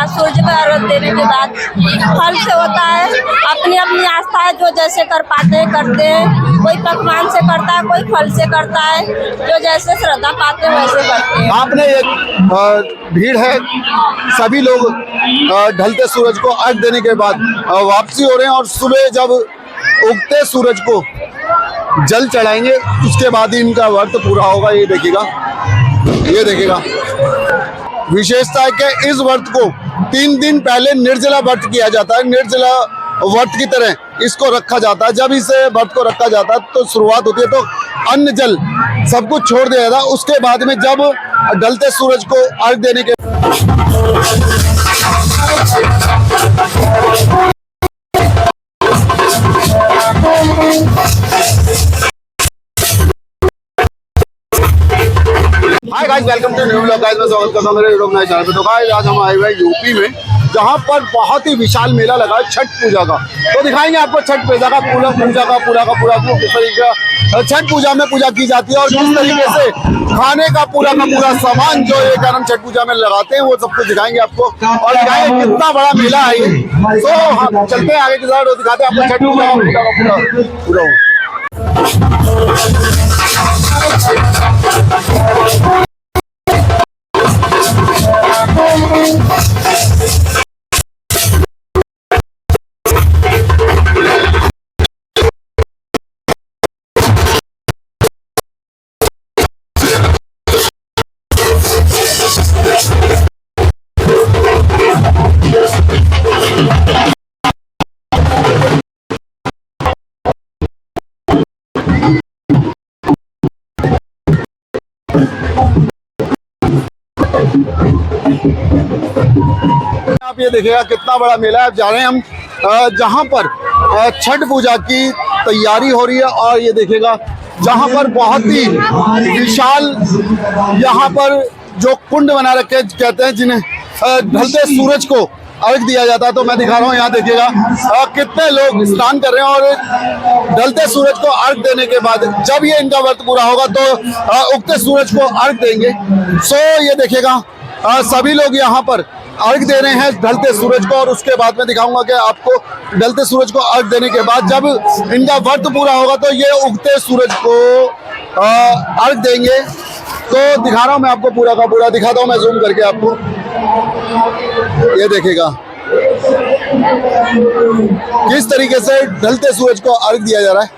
सूर्य को अर्घ देने के बाद फल से होता है। अपनी अपनी आस्था है, जो जैसे कर पाते हैं करते हैं। कोई पकवान से करता है, कोई फल से करता है, जो जैसे श्रद्धा पाते हैं वैसे करते हैं। आपने एक भीड़ है, सभी लोग ढलते सूरज को अर्घ देने के बाद वापसी हो रहे हैं और सुबह जब उगते सूरज को जल चढ़ाएंगे उसके बाद ही इनका व्रत पूरा होगा। ये देखिएगा विशेषता है कि इस व्रत को 3 दिन पहले निर्जला व्रत किया जाता है। निर्जला व्रत की तरह इसको रखा जाता है। जब इस व्रत को रखा जाता है तो शुरुआत होती है तो अन्न जल सब कुछ छोड़ दिया जाता है। उसके बाद में जब ढलते सूरज को अर्घ देने के hi guys, welcome to new vlog. Guys मैं स्वागत करता हूं मेरे यूट्यूब नए चैनल पे। तो गाइस आज हम आए हुए हैं यूपी में, जहां पर बहुत ही विशाल मेला लगा है छठ पूजा का। तो दिखाएंगे आपको छठ पूजा का पूरा किस तरीके का छठ पूजा में पूजा की जाती है और किस तरीके से खाने का पूरा सामान जो ये कारण छठ पूजा में लगाते हैं वो सब कुछ दिखाएंगे आपको और दिखाएंगे कितना बड़ा मेला है ये। तो हम चलते हैं आगे की तरफ और दिखाते हैं आपको छठ पूजा का आप ये देखिएगा कितना बड़ा मेला है। अब जा रहे हैं हम जहां पर छठ पूजा की तैयारी हो रही है और ये देखिएगा जहां पर बहुत ही विशाल यहाँ पर जो कुंड बना रखे कहते हैं जिन्हें ढलते सूरज को अर्घ दिया जाता है। तो मैं दिखा रहा हूँ, यहाँ देखिएगा कितने लोग स्नान कर रहे हैं और ढलते सूरज को अर्घ देने के बाद जब ये इनका व्रत पूरा होगा तो उगते सूरज को अर्घ देंगे। सो ये देखिएगा सभी लोग यहाँ पर अर्घ दे रहे हैं ढलते सूरज को और उसके बाद में दिखाऊंगा कि आपको ढलते सूरज को अर्घ देने के बाद जब इनका व्रत पूरा होगा तो ये उगते सूरज को अर्घ देंगे। तो दिखा रहा हूँ मैं आपको पूरा का पूरा दिखाता हूँ मैं जूम करके आपको। ये देखिएगा किस तरीके से ढलते सूरज को अर्घ दिया जा रहा है।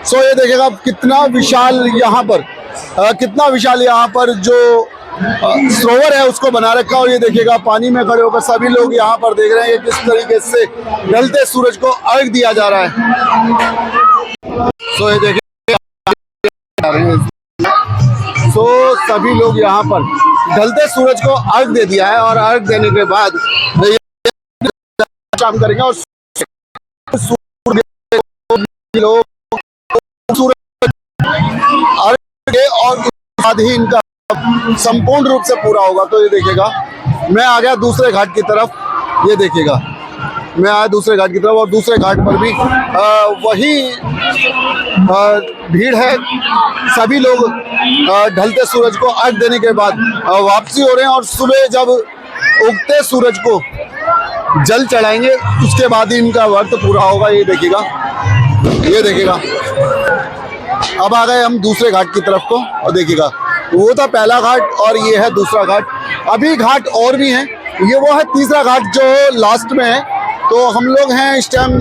सो ये देखिएगा कितना विशाल यहाँ पर जो सरोवर है उसको बना रखा और ये देखिएगा पानी में खड़े होकर सभी लोग यहाँ पर देख रहे हैं कि किस तरीके से ढलते सूरज को अर्घ दिया जा रहा है। सो ये देखिए सभी लोग यहाँ पर ढलते सूरज को अर्घ दे दिया है और अर्घ देने के बाद काम करेंगे और बाद ही इनका संपूर्ण रूप से पूरा होगा। तो ये देखिएगा मैं आ गया दूसरे घाट की तरफ। ये देखिएगा मैं आया दूसरे घाट की तरफ और दूसरे घाट पर भी वही भीड़ है। सभी लोग ढलते सूरज को अर्घ देने के बाद वापसी हो रहे हैं और सुबह जब उगते सूरज को जल चढ़ाएंगे उसके बाद ही इनका व्रत पूरा होगा। ये देखिएगा अब आ गए हम दूसरे घाट की तरफ को और देखिएगा वो था पहला घाट और ये है दूसरा घाट। अभी घाट और भी हैं, ये वो है तीसरा घाट जो लास्ट में है। तो हम लोग हैं इस टाइम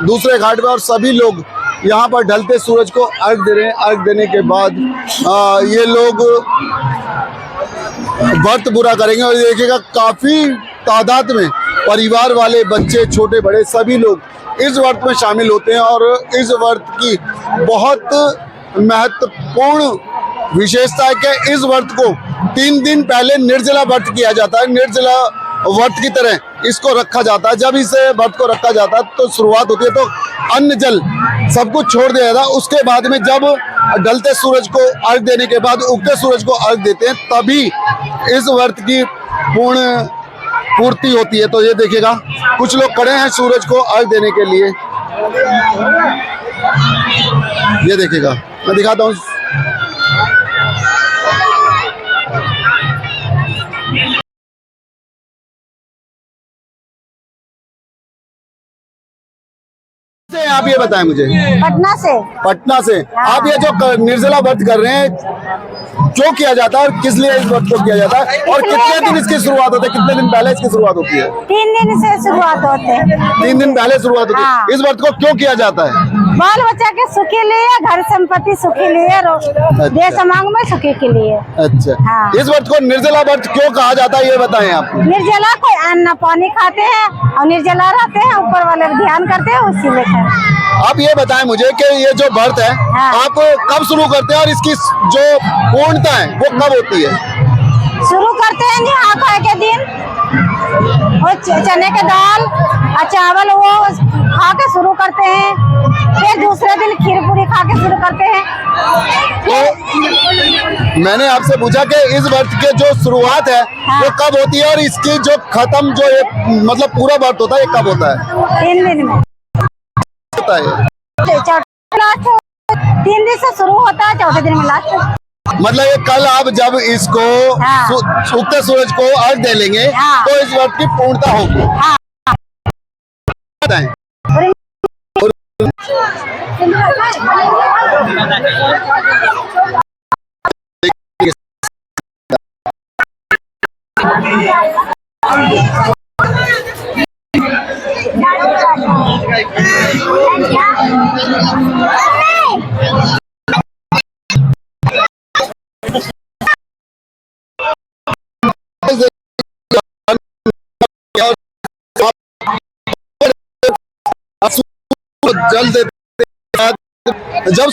दूसरे घाट पे और सभी लोग यहाँ पर ढलते सूरज को अर्घ दे रहे हैं। अर्घ देने के बाद ये लोग व्रत पूरा करेंगे और देखिएगा काफ़ी तादाद में परिवार वाले बच्चे छोटे बड़े सभी लोग इस व्रत में शामिल होते हैं और इस व्रत की बहुत महत्वपूर्ण विशेषता है कि इस व्रत को 3 दिन पहले निर्जला व्रत किया जाता है। निर्जला व्रत की तरह इसको रखा जाता है। जब इस व्रत को रखा जाता है तो शुरुआत होती है तो अन्न जल सब कुछ छोड़ दिया जाता है। उसके बाद में जब ढलते सूरज को अर्घ देने के बाद उगते सूरज को अर्घ देते हैं तभी इस व्रत की पूर्ति होती है। तो ये देखिएगा कुछ लोग खड़े हैं सूरज को अर्घ देने के लिए। ये देखिएगा मैं दिखाता हूँ। से हैं आप, ये बताएं मुझे। पटना से। पटना से। आप ये जो निर्जला व्रत कर रहे हैं, क्यों किया जाता है और किस लिए इस व्रत को किया जाता है, और कितने दिन इसकी शुरुआत होती है, कितने दिन पहले इसकी शुरुआत होती है? 3 दिन से शुरुआत होते हैं। 3 दिन पहले शुरुआत होती है। हाँ। इस व्रत को क्यों किया जाता है? बाल बच्चा के सुखी लिए, घर संपत्ति सुखी लिए, देश समांग में सुखी के लिए। अच्छा। हाँ। इस व्रत को निर्जला व्रत क्यों कहा जाता है, ये बताएं आप। निर्जला कोई अन्न पानी खाते हैं और निर्जला रहते हैं, ऊपर वाले को ध्यान करते हैं, उसी लेकर। आप ये बताएं मुझे कि ये जो व्रत है, हाँ। आप कब शुरू करते हैं और इसकी जो पूर्णता है वो कब होती है? शुरू करते हैं नहा खाए के दिन, और चने के दाल और चावल वो खा के शुरू करते हैं। फिर दूसरे दिन खीर पूरी खा के शुरू करते हैं। तो मैंने आपसे पूछा कि इस व्रत के जो शुरुआत है वो कब होती है और इसकी जो खत्म जो ये मतलब पूरा व्रत होता है ये कब होता है? 3 दिन में होता है। लास्ट 3 दिन से शुरू होता है, चौथे दिन में लास्ट। मतलब ये कल आप जब इसको हाँ। उगते सूरज को अर्घ दे लेंगे हाँ। तो इस व्रत की पूर्णता होगी। हाँ। बताएं। जल देते हैं, जब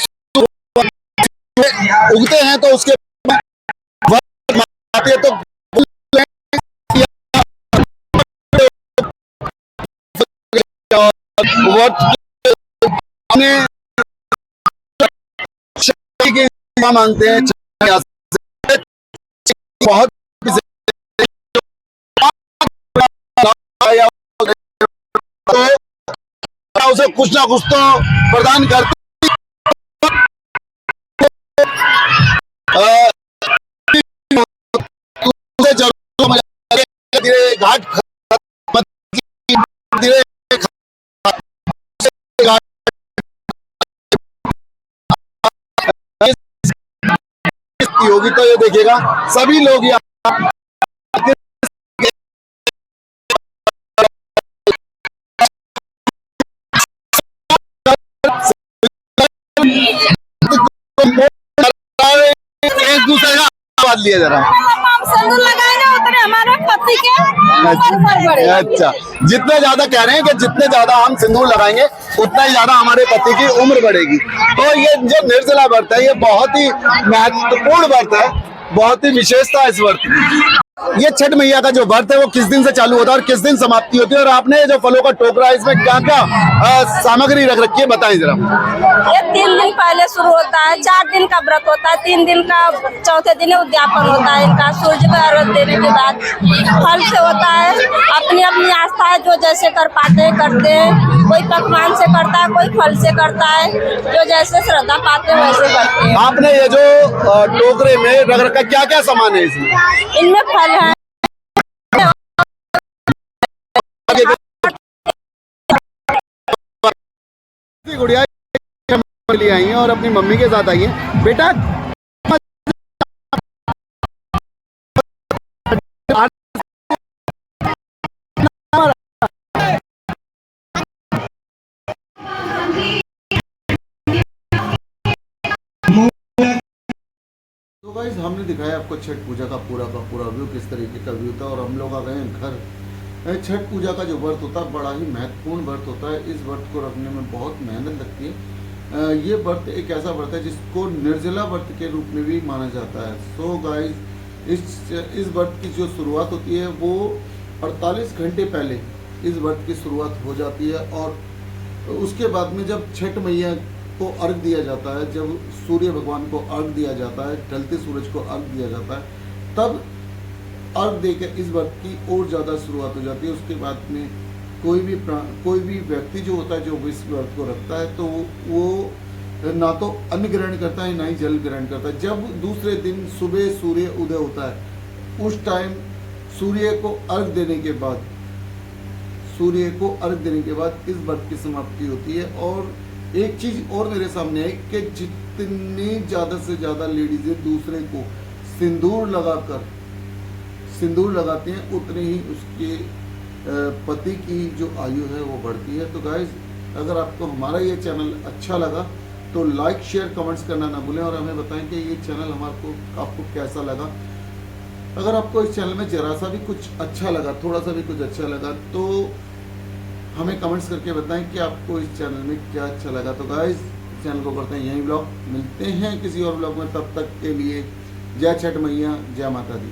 उगते हैं तो उसके आती है तो मांगते हैं बहुत उसे कुछ ना कुछ तो प्रदान करते घाट होगी तो ये देखिएगा सभी लोग यहाँ एक दूसरे का आवाज लिया जरा। सिंदूर लगाए ना उतने हमारे पति के उम्र पर बढ़े। अच्छा, जितने ज्यादा कह रहे हैं कि जितने ज्यादा हम सिंदूर लगाएंगे उतना ही ज्यादा हमारे पति की उम्र बढ़ेगी। तो ये जो निर्जला व्रत है ये बहुत ही महत्वपूर्ण व्रत है, बहुत ही विशेषता है इस व्रत की। ये छठ मैया का जो व्रत है वो किस दिन से चालू होता है और किस दिन समाप्ति होती है, और आपने जो फलों का टोकरा है इसमें क्या क्या सामग्री रख रखी है बताएं जरा। ये 3 दिन पहले शुरू होता है, 4 दिन का व्रत होता है, 3 दिन का चौथे दिन उद्यापन होता है इनका। सूर्य को अर्घ देने के बाद फल से होता है, अपनी अपनी आस्था है, जो जैसे कर पाते हैं करते हैं। कोई पकवान से करता है, कोई फल से करता है, जो जैसे श्रद्धा पाते हैं वैसे करते हैं। आपने ये जो टोकरे में रख रखा क्या क्या सामान है इसमें? इनमें फल है, गुड़िया लिए आई हैं और अपनी मम्मी के साथ आई हैं। बेटा तो गाइस हमने दिखाया आपको छठ पूजा का पूरा व्यू किस तरीके का व्यू था, और हम लोग आ गए हैं घर। छठ पूजा का जो व्रत होता है बड़ा ही महत्वपूर्ण व्रत होता है। इस व्रत को रखने में बहुत मेहनत लगती है। ये व्रत एक ऐसा व्रत है जिसको निर्जला व्रत के रूप में भी माना जाता है। सो गाइस इस व्रत की जो शुरुआत होती है वो 48 घंटे पहले इस व्रत की शुरुआत हो जाती है, और उसके बाद में जब छठ मैया को अर्घ दिया जाता है, जब सूर्य भगवान को अर्घ दिया जाता है, ढलते सूरज को अर्घ दिया जाता है, तब अर्घ देकर इस व्रत की और ज़्यादा शुरुआत हो जाती है। उसके बाद में कोई भी व्यक्ति जो होता है जो इस व्रत को रखता है तो वो ना तो अन्न ग्रहण करता है ना ही जल ग्रहण करता है। जब दूसरे दिन सुबह सूर्य उदय होता है उस टाइम सूर्य को अर्घ देने के बाद सूर्य को अर्घ देने के बाद इस व्रत की समाप्ति होती है। और एक चीज़ और मेरे सामने है कि जितने ज़्यादा से ज़्यादा लेडीज़ें दूसरे को सिंदूर लगाती हैं उतने ही उसके पति की जो आयु है वो बढ़ती है। तो गाइस, अगर आपको हमारा ये चैनल अच्छा लगा तो लाइक शेयर कमेंट्स करना ना भूलें और हमें बताएं कि ये चैनल आपको कैसा लगा। अगर आपको इस चैनल में जरा सा भी कुछ अच्छा लगा, थोड़ा सा भी कुछ अच्छा लगा, तो हमें कमेंट्स करके बताएं कि आपको इस चैनल में क्या अच्छा लगा। तो गाइस, चैनल को करते हैं यही ब्लॉग, मिलते हैं किसी और ब्लॉग में, तब तक के लिए जय छठ मैया, जय माता दी।